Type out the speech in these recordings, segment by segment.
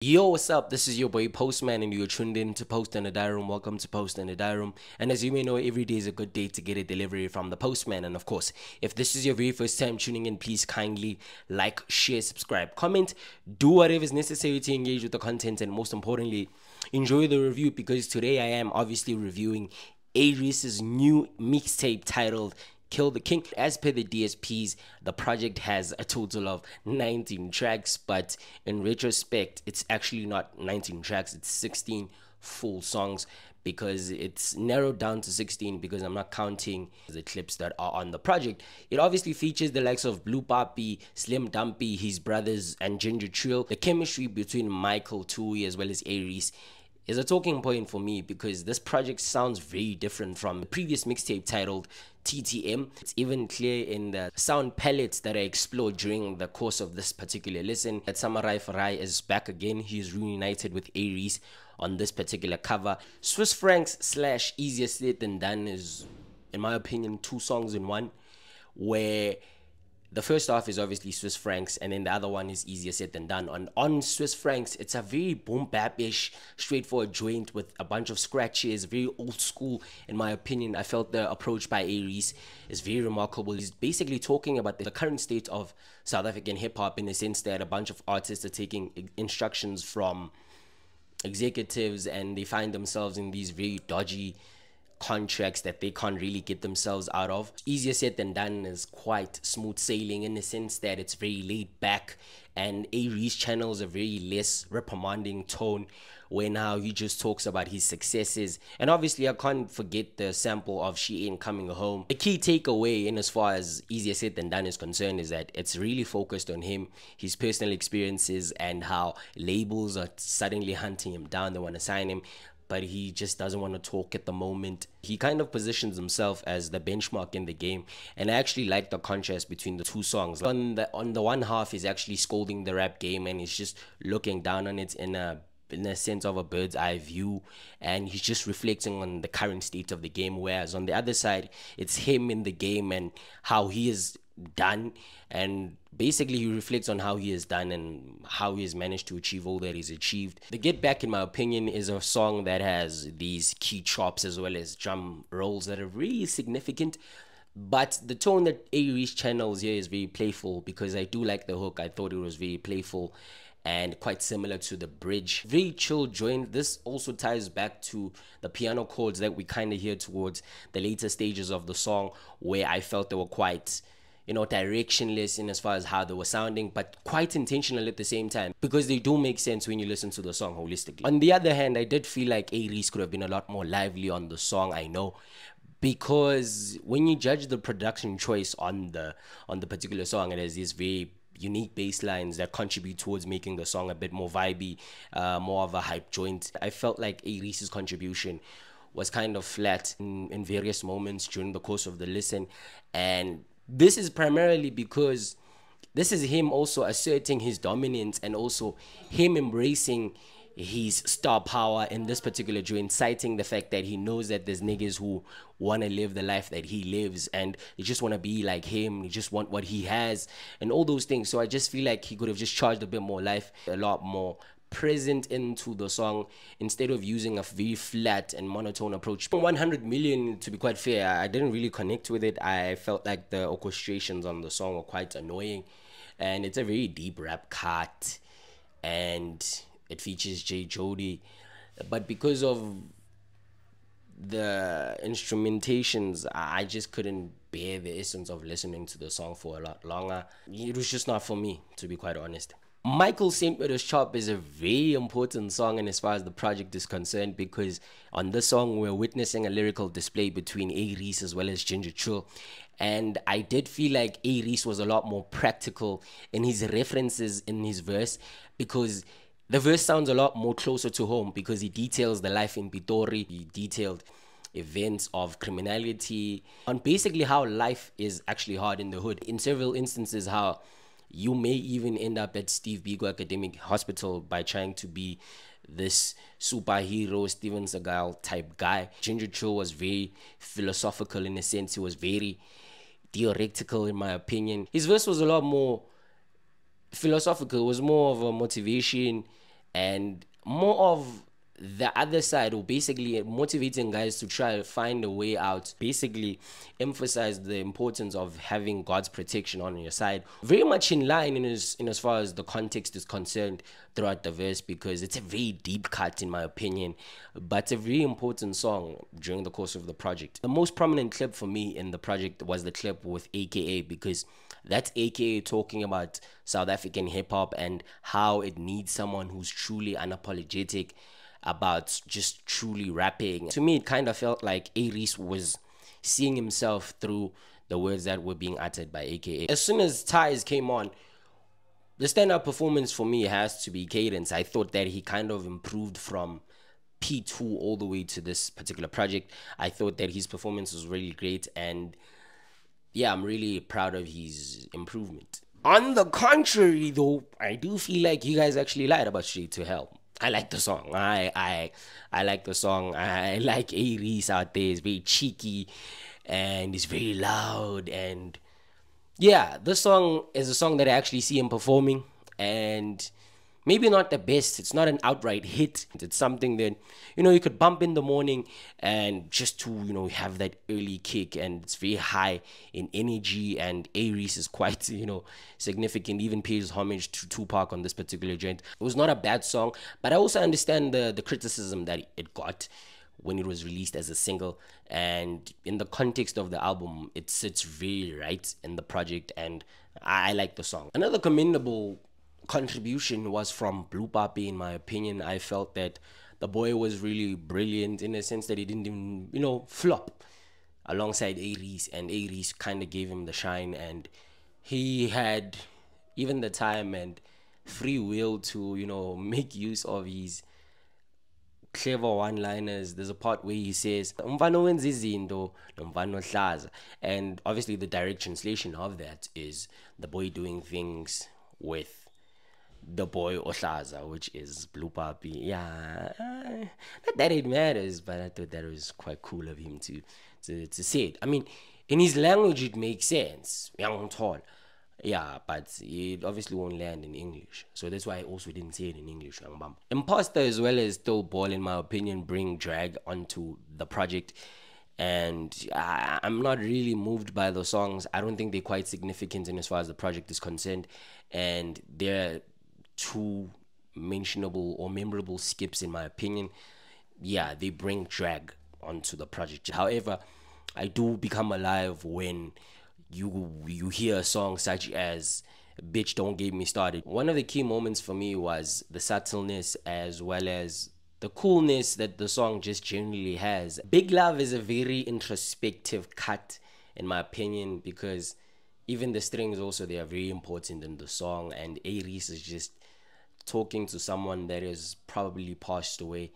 Yo, what's up? This is your boy Postman, and you're tuned in to Post in the Diary Room. Welcome to Post in the Diary Room. And as you may know, every day is a good day to get a delivery from the postman. And of course, if this is your very first time tuning in, please kindly like, share, subscribe, comment, do whatever is necessary to engage with the content, and most importantly, enjoy the review because today I am obviously reviewing A-Reece's new mixtape titled Kill the King. As per the DSPs, the project has a total of 19 tracks, but in retrospect, it's actually not 19 tracks, it's 16 full songs because it's narrowed down to 16 because I'm not counting the clips that are on the project. It obviously features the likes of Blue Pappi, Slim Dumpy, his brothers, and Ginger Trill. The chemistry between Michael Touhy as well as A-Reece is a talking point for me because this project sounds very different from the previous mixtape titled TTM. It's even clear in the sound palettes that I explored during the course of this particular listen that Samurai Farai is back again. He is reunited with A-Reece on this particular cover. Swiss Francs slash Easier Said Than Done is, in my opinion, two songs in one, where the first half is obviously Swiss Francs, and then the other one is Easier Said Than Done. On Swiss Francs, it's a very boom bap-ish, straightforward joint with a bunch of scratches, very old school, in my opinion. I felt the approach by A-Reece is very remarkable. He's basically talking about the current state of South African hip-hop in the sense that a bunch of artists are taking instructions from executives and they find themselves in these very dodgy contracts that they can't really get themselves out of. Easier Said Than Done is quite smooth sailing in the sense that it's very laid back, and A-Reece channels a very less reprimanding tone where now he just talks about his successes. And obviously I can't forget the sample of She Ain't Coming Home. The key takeaway in as far as Easier Said Than Done is concerned is that it's really focused on him, his personal experiences, and how labels are suddenly hunting him down. They want to sign him, but he just doesn't want to talk at the moment. He kind of positions himself as the benchmark in the game, and I actually like the contrast between the two songs. On the one half, he's actually scolding the rap game, and he's just looking down on it in a sense of a bird's eye view, and he's just reflecting on the current state of the game. Whereas on the other side, it's him in the game and how he is done, and basically he reflects on how he has done and how he has managed to achieve all that he's achieved. The Get Back, in my opinion, is a song that has these key chops as well as drum rolls that are really significant, but the tone that A-Reece channels here is very playful because I do like the hook. I thought it was very playful and quite similar to the bridge. Very chill joint. This also ties back to the piano chords that we kind of hear towards the later stages of the song, where I felt they were quite, directionless in as far as how they were sounding, but quite intentional at the same time because they do make sense when you listen to the song holistically. On the other hand, I did feel like A-Reece could have been a lot more lively on the song, I know, because when you judge the production choice on the particular song, it has these very unique bass lines that contribute towards making the song a bit more vibey, more of a hype joint. I felt like A-Reece's contribution was kind of flat in various moments during the course of the listen, and this is primarily because this is him also asserting his dominance and also him embracing his star power in this particular joint, citing the fact that he knows that there's niggas who want to live the life that he lives and they just want to be like him, they just want what he has and all those things. So I just feel like he could have just charged a bit more life, a lot more present into the song instead of using a very flat and monotone approach. 100 million, to be quite fair, I didn't really connect with it. I felt like the orchestrations on the song were quite annoying, and it's a very deep rap cut and it features J Jody, but because of the instrumentations, I just couldn't bear the essence of listening to the song for a lot longer. It was just not for me, to be quite honest. Michael St. Widows Chop is a very important song, and as far as the project is concerned, because on this song we're witnessing a lyrical display between A-Reece as well as Ginger Trill, and I did feel like A-Reece was a lot more practical in his references in his verse, because the verse sounds a lot more closer to home because he details the life in Pitori, he detailed events of criminality, on basically how life is actually hard in the hood. In several instances, how you may even end up at Steve Biko Academic Hospital by trying to be this superhero Steven Seagal type guy. Ginger Trill was very philosophical in a sense. He was very theoretical in my opinion. His verse was a lot more philosophical. It was more of a motivation and more of the other side, or basically motivating guys to try to find a way out, basically emphasize the importance of having God's protection on your side. Very much in line in as far as the context is concerned throughout the verse, because it's a very deep cut in my opinion, but a very important song during the course of the project. The most prominent clip for me in the project was the clip with AKA, because that's AKA talking about South African hip hop and how it needs someone who's truly unapologetic about just truly rapping. To me, it kind of felt like A-Reece was seeing himself through the words that were being uttered by AKA. As soon as Ties came on, the standout performance for me has to be Cadence. I thought that he kind of improved from P2 all the way to this particular project. I thought that his performance was really great, and yeah, I'm really proud of his improvement. On the contrary, though, I do feel like you guys actually lied about Straight to Hell. I like the song. I like the song. I like A-Reece out there. It's very cheeky and it's very loud. And yeah, this song is a song that I actually see him performing. And maybe not the best. It's not an outright hit. It's something that, you could bump in the morning and just to, have that early kick, and it's very high in energy, and A-Reece is quite, significant, even pays homage to Tupac on this particular joint. It was not a bad song, but I also understand the criticism that it got when it was released as a single, and in the context of the album, it sits very right in the project, and I like the song. Another commendable contribution was from Blue Pappi. In my opinion, I felt that the boy was really brilliant in the sense that he didn't even, flop alongside A-Reece, and A-Reece kind of gave him the shine, and he had even the time and free will to, make use of his clever one-liners. There's a part where he says, "Umfana wenza izinto, nomfana ohlaza," and obviously the direct translation of that is the boy doing things with the boy Ohlaza, which is Blue Pappi. Yeah, not that it matters, but I thought that was quite cool of him to say it. I mean, in his language it makes sense. Young tall. Yeah, but it obviously won't land in English. So that's why I also didn't say it in English. Imposter as well as Still Ball, in my opinion, bring drag onto the project. And I'm not really moved by the songs. I don't think they're quite significant in as far as the project is concerned. And they're two mentionable or memorable skips in my opinion. Yeah, they bring drag onto the project. However, I do become alive when you hear a song such as "Bitch Don't Get Me Started." One of the key moments for me was the subtleness as well as the coolness that the song just generally has. Big Love is a very introspective cut in my opinion, because even the strings also, they are very important in the song, and A-Reece is just talking to someone that is probably passed away,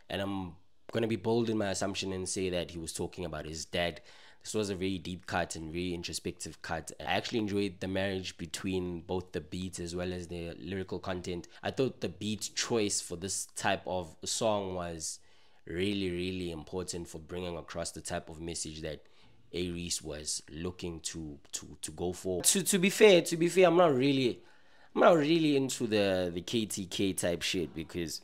and I'm gonna be bold in my assumption and say that he was talking about his dad. This was a very deep cut and very introspective cut. I actually enjoyed the marriage between both the beats as well as the lyrical content. I thought the beat choice for this type of song was really important for bringing across the type of message that A-Reece was looking to go for. To be fair, I'm not really into the KTK type shit, because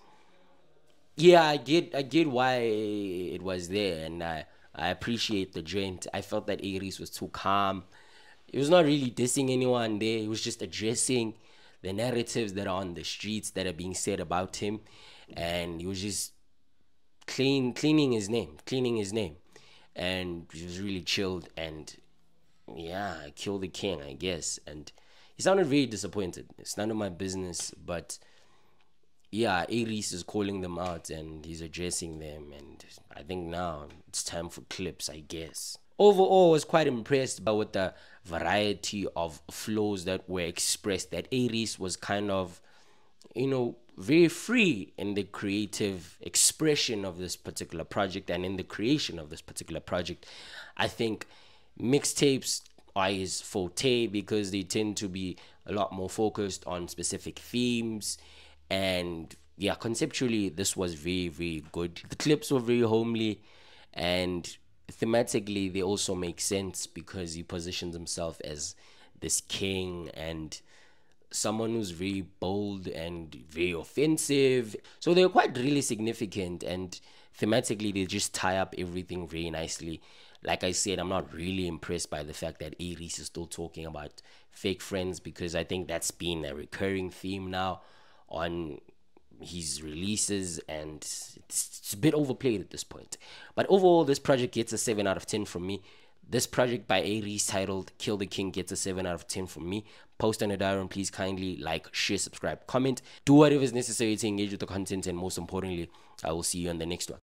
yeah, I get why it was there, and I appreciate the joint. I felt that A-Reece was too calm. It was not really dissing anyone there. It was just addressing the narratives that are on the streets that are being said about him, and he was just cleaning his name, and he was really chilled, and yeah, kill the king, I guess. And he sounded very disappointed. It's none of my business, but yeah, A-Reece is calling them out and he's addressing them, and I think now it's time for clips, I guess. Overall, I was quite impressed with the variety of flows that were expressed. That A-Reece was kind of, very free in the creative expression of this particular project and in the creation of this particular project. I think mixtapes are his forte because they tend to be a lot more focused on specific themes, and yeah, conceptually this was very good. The clips were very homely, and thematically they also make sense because he positions himself as this king, and someone who's very bold and very offensive. So they're quite really significant, and thematically they just tie up everything very nicely. Like I said, I'm not really impressed by the fact that A-Reece is still talking about fake friends, because I think that's been a recurring theme now on his releases, and it's a bit overplayed at this point. But overall, this project gets a 7 out of 10 from me. This project by A-Reece titled Kill the King gets a 7 out of 10 from me. Post on the diary, please kindly like, share, subscribe, comment. Do whatever is necessary to engage with the content, and most importantly, I will see you on the next one.